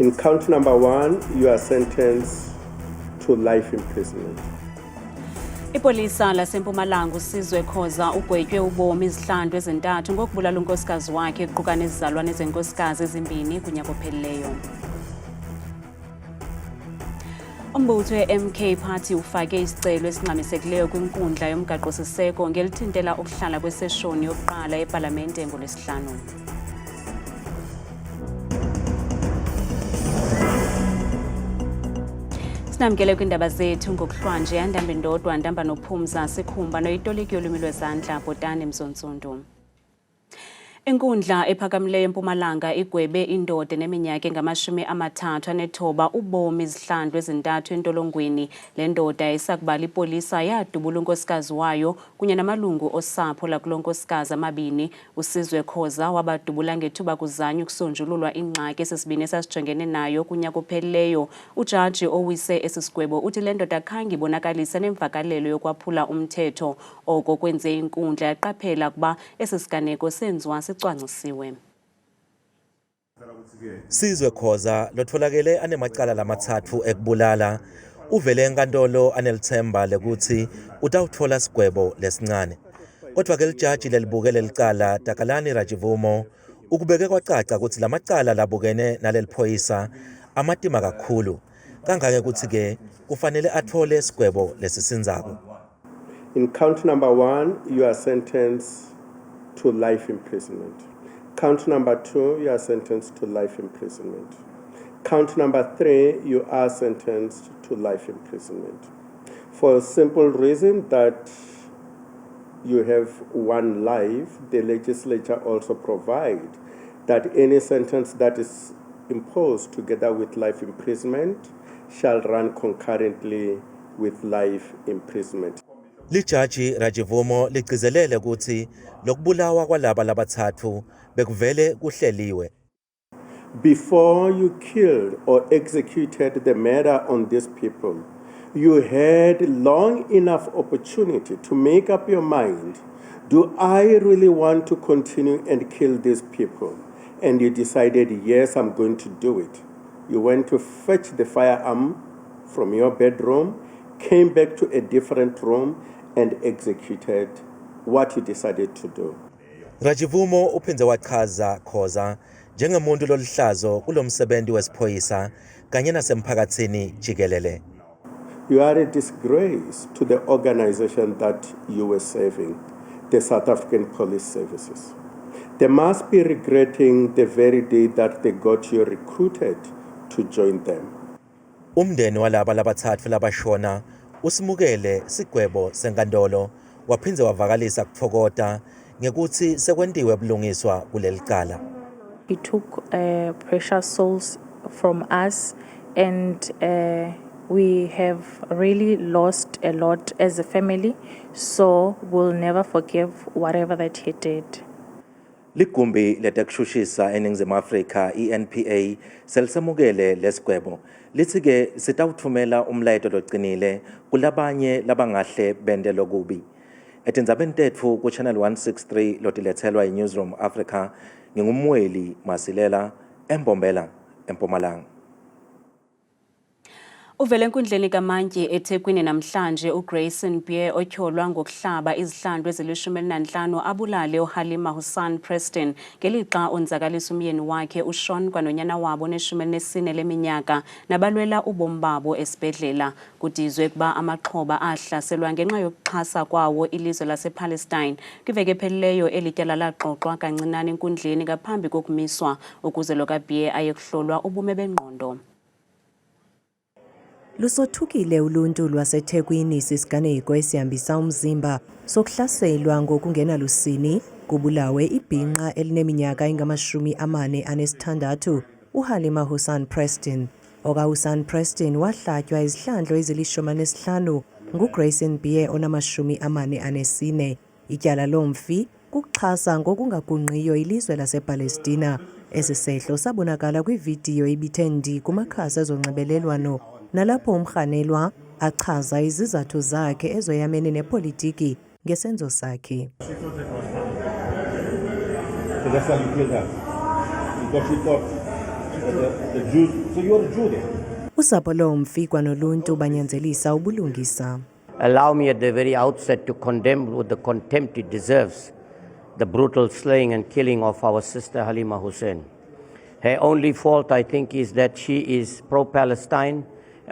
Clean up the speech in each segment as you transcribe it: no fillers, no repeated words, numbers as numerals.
In count number 1, you are sentenced to life imprisonment. Ipolisa laseMpumalanga uSizwe Khoza ugwetywe ubomi izihlandlo ezintathu ngokubulala unkosikazi wakhe equka nezizalwane zenkosikazi ezimbini kunyaka ophelileyo. Umbutho we-MK Party ufake isicelo esingxamisekileyo kwinkundla yomgaqo-siseko ngelithintela ukuhlala kweseshoni yokuqala epalamente ngoLwesihlanu. Sinamkele kwindaba zethu ngokuhlwanje yandamba ndodwa ndamba nophumza sikhumba noyitoliki yolwimi lwezandla Bhotani Mzontsundu. Inkundla ephakamileyo eMpumalanga igwebe indoda eneminyaka engama-39 ubomi izihlandlo ezintathu entolongweni. Le ndoda isakubala ipolisa yadubula unkosikazi wayo kunye namalungu osapho lakulo nkosikazi amabini. uSizwe Khoza wabadubula ngethuba kuzanywa ukusonjululwa ingxaki esisibini esasijongene nayo kunyaka ophelileyo. Ujaji owise esisigwebo uthi le ndoda khange ibonakalise nemvakalelo yokwaphula umthetho. Oko kwenze inkundla yaqaphela ukuba esi siganeko senziwa sicwangcisiwe. Sizwe Khoza lotholakele anemacala lamathathu ekubulala uvele enkantolo anelithemba lekuthi utawuthola sigwebo lesincane. Kodwa ke lijaji lelibukele licala Takalani Rajivumo ukubeke kwacaca ukuthi lamacala labukene naleliphoyisa amatima kakhulu kangake ukuthi ke kufanele athole sigwebo lesisinzako. In count number 1, you are sentenced to life imprisonment. Count number 2, you are sentenced to life imprisonment. Count number 3, you are sentenced to life imprisonment. For a simple reason that you have one life, the legislature also provide that any sentence that is imposed together with life imprisonment shall run concurrently with life imprisonment. Lijaji Rajivumo ligcizelele ukuthi lokubulawa kwalaba labathathu bekuvele kuhleliwe. Before you killed or executed the murder on these people, you had long enough opportunity to make up your mind, do I really want to continue and kill these people? And you decided, yes, I'm going to do it. You went to fetch the firearm from your bedroom, came back to a different room, and executed what you decided to do. Rajivumo uphindze wachaza Khoza njengemuntu lolihlazo kulomsebenzi wesiphoyisa kanye nasemphakathini jikelele. You are a disgrace to the organization that you were serving, the South African Police Services. They must be regretting the very day that they got you recruited to join them. Umndeni walaba labathathu labashona usimukele sigwebo senkantolo waphindze wavakalisa kuthokota ngekuthi sekwentiwe ubulungiswa kuleli cala. He took precious souls from us and we have really lost a lot as a family, so we'll never forgive whatever that he did. Ligumbi letekushushisa eNingizimu Afrika iNPA selisemukele lesigwebo lithi ke sitawuthumela umlayeto locinile kulabanye labangahle bende lokubi. Etindzabeni tetfu ku Channel 163 lotilethelwa iNewsroom Africa ngingumweli Masilela eMbombela eMpumalanga. Uvele enkundleni kaMantyi eThekwini namhlanje uGrayson Beer otyholwa ngokuhlaba izihlandlo ezili-15 abulale uHalima Hussein Preston ngelixa onzakalisa umyeni wakhe uSean kwanonyana wabo ne-14 leminyaka nabalwela ubomi babo esibhedlela. Kudizwe kuba amaxhoba ahlaselwa ngenxa yokuxhasa kwawo ilizwe lasePalestine. Kwiveki ephelileyo elityala laxoxwa kancinane enkundleni ngaphambi kokumiswa ukuze lo kaBeer ayekuhlolwa ubume bengqondo. Lusothukile uluntu lwaseThekwini sisiganeko esihambisa umzimba sokuhlaselwa ngokungenalusini kubulawe ibhinqa elineminyaka engama-46 uHalima Hussein Preston. OkaHussein Preston wahlatywa izihlandlo ezili-15 nguGrayson Beer onama-44. Ityala lomfi kukuxhasa ngokungagungqiyo ilizwe lasePalestina. Esi sehlo sabonakala kwividiyo ibithe ndi kumakhasi ezonxibelelwano nalapho umrhanelwa achaza izizathu zakhe ezoyamene nepolitiki ngesenzo sakhe. So that's why you killed her? Because she thought the Jews Usapho lomfi kwanoluntu banyanzelisa ubulungisa. Allow me at the very outset to condemn with the contempt it deserves the brutal slaying and killing of our sister Halima Hussein. Her only fault, I think, is that she is pro-Palestine.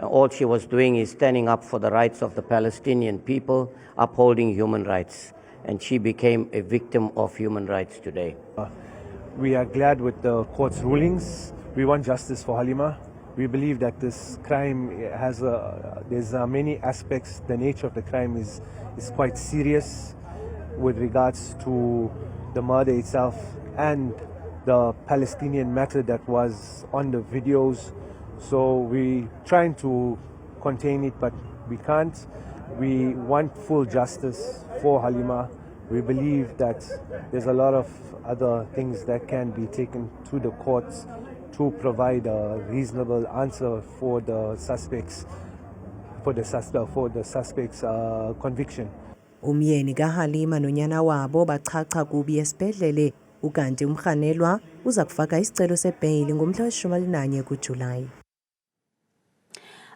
All she was doing is standing up for the rights of the Palestinian people, upholding human rights. And she became a victim of human rights today. We are glad with the court's rulings. We want justice for Halima. We believe that this crime has there's many aspects. The nature of the crime is quite serious with regards to the murder itself and the Palestinian matter that was on the videos. So we trying to contain it, but we can't. We want full justice for Halima. We believe that there's a lot of other things that can be taken to the courts to provide a reasonable answer for the suspects, conviction. Umyeni kaHalima nonyana wabo bachacha kubi esibhedlele ukanti umrhanelwa uza kufaka isicelo sebheyili ngomhla we-11 kuJulayi.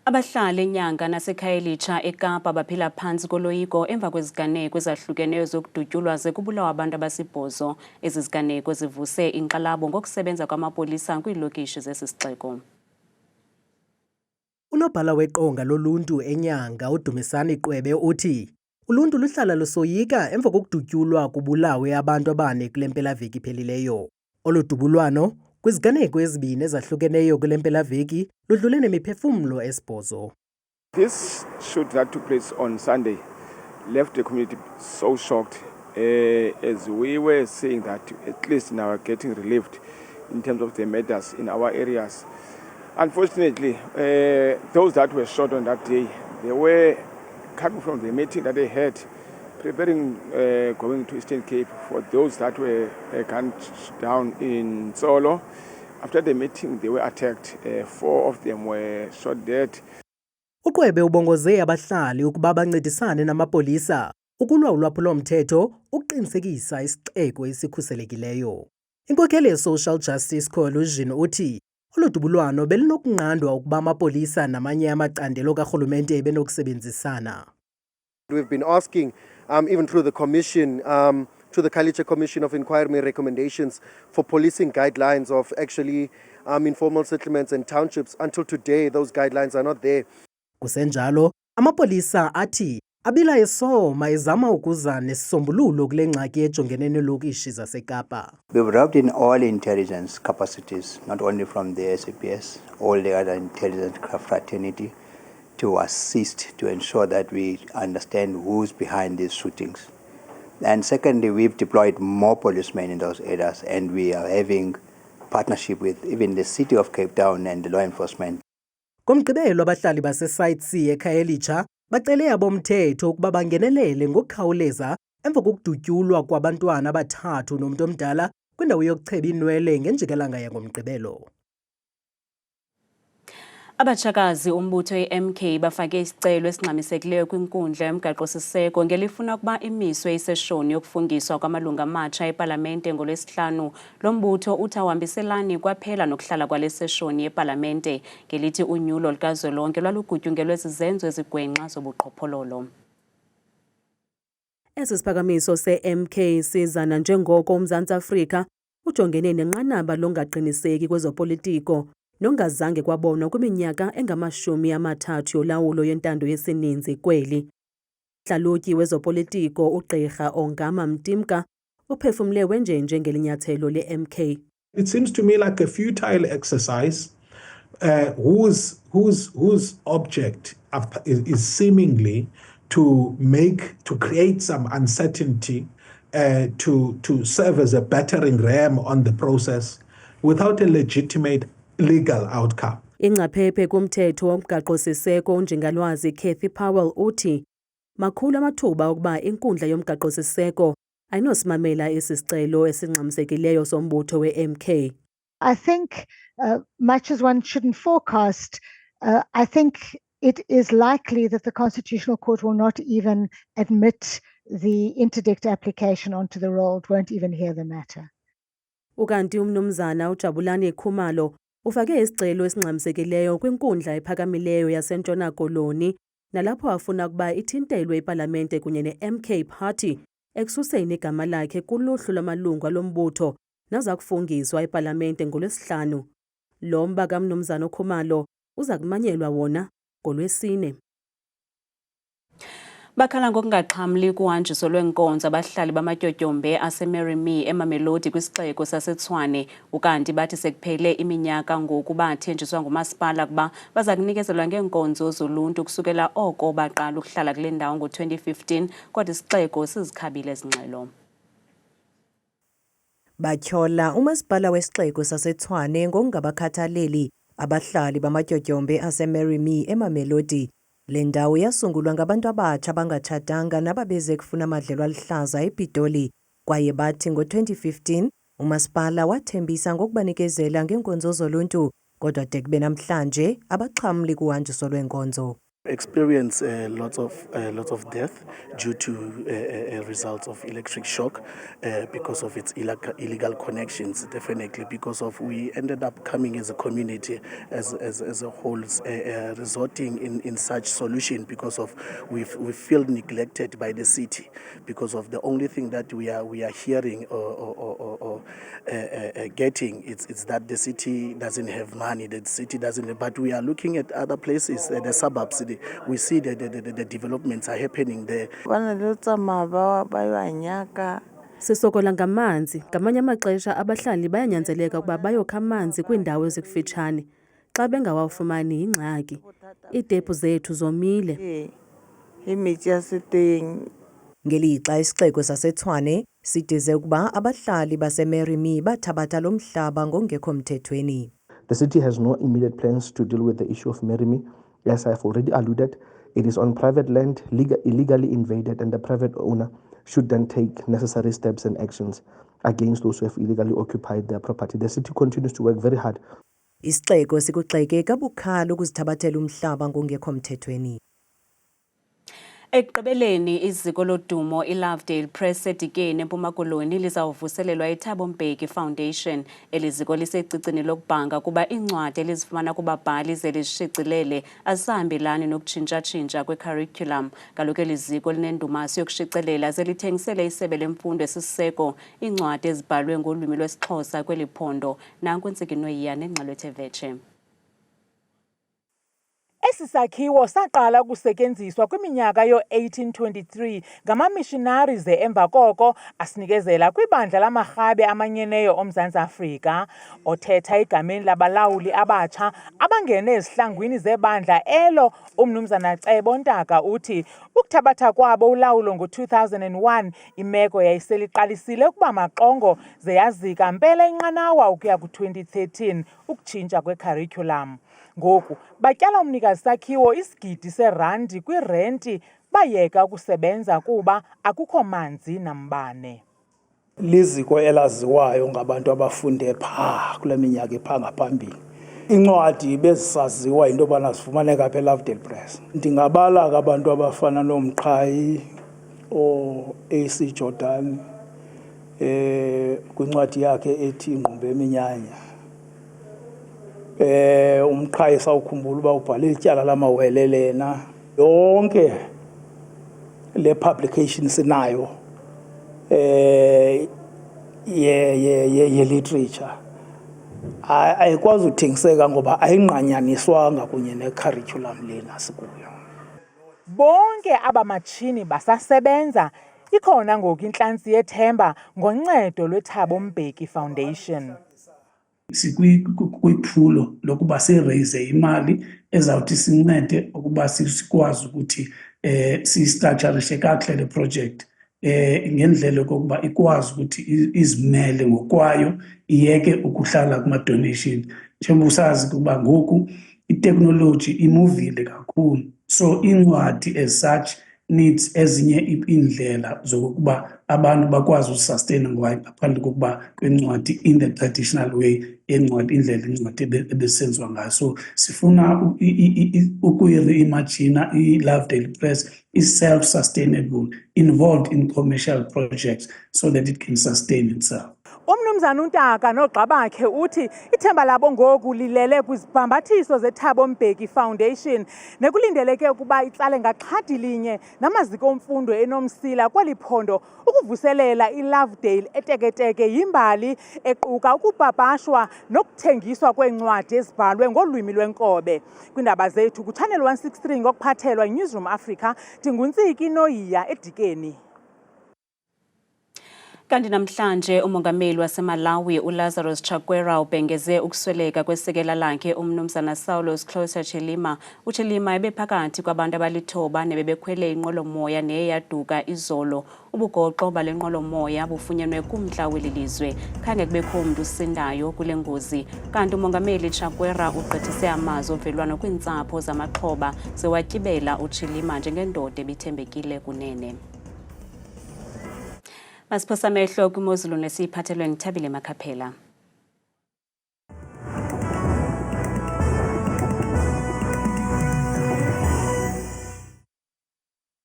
Abahlali eNyanga naseKhayelitsha eKapa baphila phansi koloyiko emva kweziganeko ezahlukeneyo zokudutyulwa ze kubulawa abantu abasibhozo. Ezi ziganeko zivuse inkxalabo ngokusebenza kwamapolisa kwiilokishi zesi sixeko. Unobhala weqonga loluntu eNyanga uDumisani Qwebe uthi uluntu luhlala lusoyika emva kokudutyulwa kubulawe abantu abane kule mpelaveki iphelileyo. Olu dubulwano kwiziganeko ezibini ezahlukeneyo kule mpelaveki ludlule nemiphefumlo esibhozo. This shoot that took place on Sunday left the community so shocked as we were saying that at least now we're getting relieved in terms of the matters in our areas. Unfortunately, those that were shot on that day, they were coming from the meeting that they had, preparing going to Eastern Cape. For those that were gunned down in Solo, after the meeting they were attacked. 4 of them were shot dead. Uqwebe ubongoze abahlali ukuba bancedisane namapolisa ukulwa ulwaphulomthetho ukuqinisekisa isixeko esikhuselekileyo. Inkokheli ye-Social Justice Coalition uthi oludubulwano belinokunqandwa ukuba amapolisa namanye amacandelo karhulumente benokusebenzisana. We've been asking, even through the commission, to the Khayelitsha Commission of Inquiry recommendations for policing guidelines of actually informal settlements and townships. Until today, those guidelines are not there. Kusenjalo, amapolisa athi abila esoma ezama ukuza nesisombululo kule ngxaki ejongene neelokishi zaseKapa. We've rubbed in all intelligence capacities, not only from the SAPS, all the other intelligence fraternity, to assist to ensure that we understand who's behind these shootings. And secondly, we've deployed more policemen in those areas, and we are having partnership with even the city of Cape Town and the law enforcement. Komgqibelo abahlali base-Site C eKhayelitsha bacele abomthetho ukuba bangenelele ngokukhawuleza emva kokudutyulwa kwabantwana abathathu nomntu omdala kwindawo yokucheba inwele ngenjikalanga yangoMgqibelo. Abatshakazi umbutho i-MK bafake isicelo esingxamisekileyo kwinkundla yomgaqo-siseko ngelifuna ukuba imiswe iseshoni yokufungiswa kwamalungu amatsha epalamente ngolwesihlanu. Lo mbutho uthi awuhambiselani kwaphela nokuhlala kwale seshoni yepalamente ngelithi unyulo lukazwelonke lwalugutyungelwe zizenzo ezigwenxa zobuqhophololo. Esi siphakamiso se-MK sizana njengoko uMzantsi Afrika ujongene nenqanaba longaqiniseki kwezopolitiko nongazange kwabonwa kwiminyaka engamashumi-30 yolawulo yentando yesininzi kweli. Hlalutyi wezopolitiko uGqirha Ongama Mtimka uphefumle wenjenje ngelinyathelo le-MK. It seems to me like a futile exercise whose object is seemingly to create some uncertainty, to serve as a battering ram on the process without a legitimate legal outcome. Ingcaphephe kumthetho womgaqo-siseko unjingalwazi Kathy Powell uthi makhulu amathuba okuba inkundla yomgaqo-siseko ayinosimamela esi sicelo esingxamisekileyo sombutho we-MK. I think much as one shouldn't forecast, I think it is likely that the Constitutional Court will not even admit the interdict application onto the roll, won't even hear the matter. Ukanti umnumzana uJabulani Khumalo Ufake isicelo esingxamisekileyo kwinkundla ephakamileyo yaseNtshona Koloni nalapho afuna ukuba ithintelwe ipalamente kunye ne-MK Party ekususeni igama lakhe kuluhlu lwamalungu alombutho naza kufungiswa ipalamente ngoLwesihlanu. Lo mba kaMnumzana uKhumalo uza kumanyelwa wona ngoLwesine. Bakhala ngokungaxhamli kuhanjiso lweenkonzo abahlali bamatyotyombe aseMerrimee eMamelodi kwisixeko saseTshwane, ukanti bathi sekuphele iminyaka ngoku bathenjiswa ngumasipala kuba baza kunikezelwa ngeenkonzo zoluntu kusukela oko baqala ukuhlala kule ndawo ngo-2015, kodwa isixeko sizikhabile ezingxelo. Batyhola umasipala wesixeko saseTshwane ngokungabakhathaleli abahlali bamatyotyombe aseMerrimee eMamelodi. Le ndawo yasungulwa ngabantu abatsha abangatshatanga nababeze kufuna amadlelo aluhlaza ePitoli, kwaye bathi ngo-2015 umasipala wathembisa ngokubanikezela ngeenkonzo zoluntu, kodwa de kube namhlanje abaxhamli kuhanjiso lweenkonzo. Experience lots of death due to results of electric shock because of its illegal connections. Definitely, because of we ended up coming as a community as a whole, resorting in such solution because of we feel neglected by the city because of the only thing that we are hearing or getting it's that the city doesn't have money, the city doesn't. But we are looking at other places, the suburbs. We see the developments are happening there. Sisokola ngamanzi, ngamanye amaxesha abahlali bayanyanzeleka ukuba bayokha amanzi kwiindawo ezikufitshane. Xa bengawafumani yingxaki. Iitepu zethu zomile. Ngelixa isixeko saseTshwane sidize ukuba abahlali baseMerrimee bathabatha lo mhlaba ngongekho mthethweni. The city has no immediate plans to deal with the issue of Merrimee. As I've already alluded, it is on private land, illegally invaded, and the private owner should then take necessary steps and actions against those who have illegally occupied their property. The city continues to work very hard. Isixeko sikugxeke kabukhali ukuzithabathela umhlaba ngongekho mthethweni. Ekugqibeleni iziko lodumo iLovedale Press Sedikeni eMpuma Koloni lizawuvuselelwa iThabo Mbeki Foundation. Eliziko lisecicini lokubhanga kuba incwadi elizifumana kubabhali zelishicilele azihambelani nokutshintsha-tshintsha kwecurriculum. Kaloku eliziko linendumasi yokushicelela zelithengisele isebe lemfundo esisiseko incwadi ezibhalwe ngolwimi lwesiXhosa kweli phondo. Nanku intsiki Noyiyane Ngqalwethe Vetshe. Esi sakhiwo saqala ukusetyenziswa kwiminyaka yo-1823 ngamamissionaries emva koko asinikezela kwibandla lamarhabe amanyeneyo oMzantsi Afrika, othetha igameni labalawuli abatsha abangene ezihlangwini zebandla elo. UMnumzana Cebo Ntaka uthi ukuthabatha kwabo ulawulo ngo-2001 imeko yayiseliqalisile ukuba maqongo zeyazika mpela inqanawa ukuya ku-2013 ukutshintsha kwecurriculum. Ngoku batyala umnikazi sakhiwo isigidi serandi kwirenti bayeka ukusebenza kuba akukho manzi nambane. Liziko elaziwayo ngabantu abafunde phaa kule minyaka ephaa ngaphambili. Incwadi bezisaziwa into yobana zifumaneka apha eLovedale Press. Ndingabala abantu abafana noMqhayi o-AC Jordan kwincwadi yakhe ethi Ingqumbo Eminyanya. Umqhayi sawukhumbula uba ubhale ityala lamawele lena. Yonke le publication sinayo ye-literature ayikwazi uthengiseka ngoba ayinqanyaniswanga kunye necurriculum lena sikuyo. Bonke abamatshini basasebenza. Ikhona ngoku intlantsi yethemba ngoncedo lweThabo Mbeki Foundation. Sikwiphulo lokuba siraise imali ezawuthi sincede ukuba sikwazi ukuthi sistructurishe kakuhle le project ngendlela kokuba ikwazi ukuthi izimele ngokwayo iyeke ukuhlala kuma donation. Njengoba usazi ukuba ngoku itechnology imuvile kakhulu, so incwadi as such needs ezinye indlela zokuba abantu bakwazi usustain ngaphandle kokuba kwencwadi in the traditional way encwadi indlela incwadi ebesenziwa ngayo. So sifuna ukuyi-imagine iLovedale Press is self-sustainable, involved in commercial projects so that it can sustain itself. Umnumzana uNtaka nogxa bakhe uthi ithemba labo ngoku lilele kwizibhambathiso zeThabo Mbeki Foundation nekulindeleke ukuba itsale ngaxhadi linye namaziko omfundo enomsila kweli phondo ukuvuselela iLovedale eteketeke yimbali equka ukupapashwa nokuthengiswa kweencwadi ezibhalwe ngolwimi lwenkobe. Kwindaba zethu kuChannel 163 ngokuphathelwa Newsroom Africa, Ndinguntsiki Noyiya eDikeni. Kanti namhlanje umongameli waseMalawi uLazarus Chakwera ubhengeze ukusoleka kwesekela lakhe umnumzana Saulos Closer Chilima. uChilima ebephakathi kwabantu abalithoba nebebekhwele inqwelomoya neyaduka izolo. Ubugoxo bale nqwelomoya bufunyenwe kumntla weli lizwe. Khange kubekho umuntu usindayo kule ngozi. Kanti umongameli Chakwera ugqithise amazwi ovelwano kwiintsapho zamaxhoba zewatyibela uChilima njengendoda ebithembekile kunene. Masiphosa amehlo kwimozulu nesiphathelwe ngithabile Makhaphela.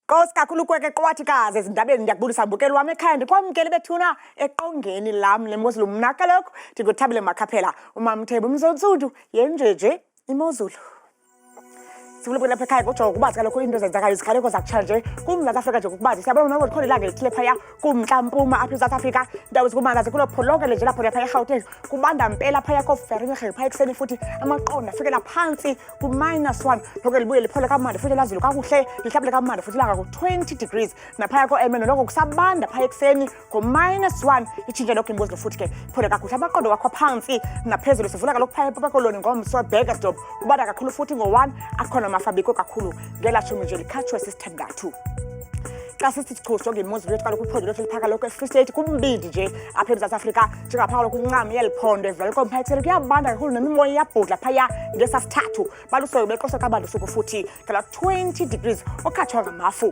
Nkosi kakhulu kweke qwathikazi ezindabeni ndiyakubulisa mbukeli wami ekhaya ndikwamkele bethuna eqongeni lam lemozulu mna kaloku ndinguthabile Makhaphela umamthebe umzontsundu yenjeje imozulu. Sifuna lapha ekhaya kujonga ukuba kaloku into zenzekayo izikhaleko zakutsha nje kuMzantsi Afrika nje ukuba siyabona noko likhona ilanga elithile phaya kumntla mpuma apha eSouth Africa ndawo zikumanza zikulo pholoke nje lapho phaya eGauteng kubanda mpela phaya koVereniging phaya ekuseni futhi amaqondo afikela phansi ku-1 lokho libuye liphole kamandi futhi lazulu kakuhle lihlabule kamandi futhi ilanga ku-20 degrees naphaya ko-Emene lokho kusabanda phaya ekuseni ku-1 itshintshe lokho imozulu futhi ke iphole kakuhle amaqondo wakho phansi naphezulu sivula kaloku phaya ePapakoloni ngomso Burgersdorp kubanda kakhulu futhi ngo-1 akhona mafabiko kakhulu ngelashumi nje likhatshwe sisithandathu. Xa sithi sikhosi ngemozulu yethu kaloku iphondo lethu liphaka lokho eFree State kumbindi nje apha eMzantsi Afrika njengapha kaloku incam yeliphondo eVelcom phaya ekuseni kuyabanda kakhulu nemimoya iyabhudla phaya ngesasithathu balusoyo beqoso kabanda suku futhi ngala 20 degrees okhatshwa ngamafu.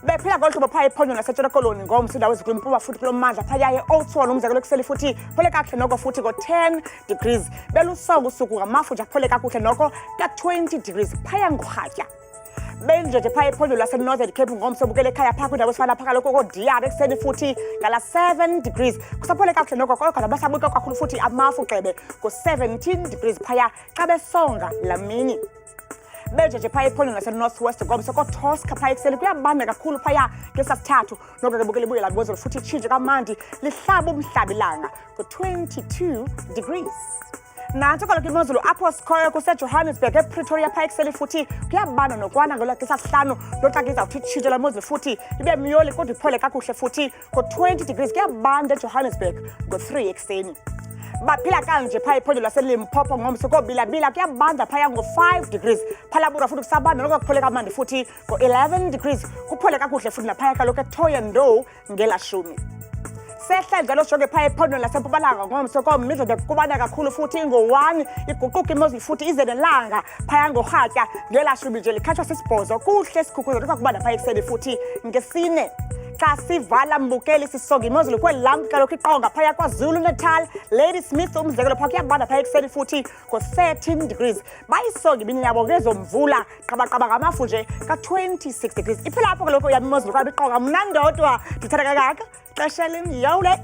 Bephila ngolhlobo phaya ephondo naseTshona Koloni ngomso indawo ezikwimpuma futhi kulo mmandla phaya eOudtshoorn umzekelo kuseli futhi phole kakuhle noko futhi ngo-10 degrees belusongo usuku ngamafu nje aphole kakuhle noko ka-20 degrees phaya ngorhatya. Benjeje phaya ephondo laseNorthern Cape ngomso bukele ekhaya phaya kwindawo esifana phaka lokho koDR ekuseni futhi ngala 7 degrees kusaphole kakuhle noko kodwa nabasabuka kakhulu futhi amafu gxebe ngo-17 degrees phaya xa besonga lamini. Benjeje phaya ephondo laseNorthwest ngomso koTosca phaya ekuseni kuyabanda kakhulu phaya ngesasithathu noko ke bukele buye lamozulu futhi itshintshe kamandi lihlaba umhlabilanga ku-22 degrees. Nansi kaloku imozulu apho sikhoyo kuseJohannesburg ePretoria phaya ekuseni futhi kuyabanda nokwana ngolwesisihlanu loxa ke izawuthi itshintshe la mozulu futhi ibe myoli kodwa iphole kakuhle futhi ngo-20 degrees kuyabanda eJohannesburg ngo-3 ekuseni. Baphila kanje phaya ephondo laseLimpopo ngomso kobilabila kuyabanda phaya ngo-5 degrees phalabura futhi kusabanda noko kuphole kamandi futhi ngo-11 degrees kuphole kakuhle futhi naphaya kaloku eThohoyandou ngelashumi. Sehla njalo jonge phaya ephondo laseMpumalanga ngomso koMidrand kubanda kakhulu futhi ngo-1 iguquka imozulu futhi ize nelanga phaya ngorhatya ngelashumi nje likhatshwa sisibhozo kuhle sikhukhuza noko kubanda phaya ekuseni futhi nge-4. Xa sivala mbukeli sisonga imozulu kwelamp kaloku iqonga phaya kwaZulu Natal Ladysmith umzekelo phaya kuyabanda phaya ekuseni futhi ngo-13 degrees bayisonga imini yabo ngezomvula qabaqaba ngamafu nje ka-26 degrees iphela apho kaloku yami imozulu kwabi iqonga mna ndodwa ndithatha kangaka xesha limyawule.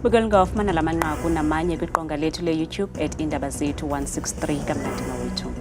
Bukelingafumana la manqaku namanye kwiqonga lethu le-YouTube @Indaba Zethu 163 kamnandi mawethu.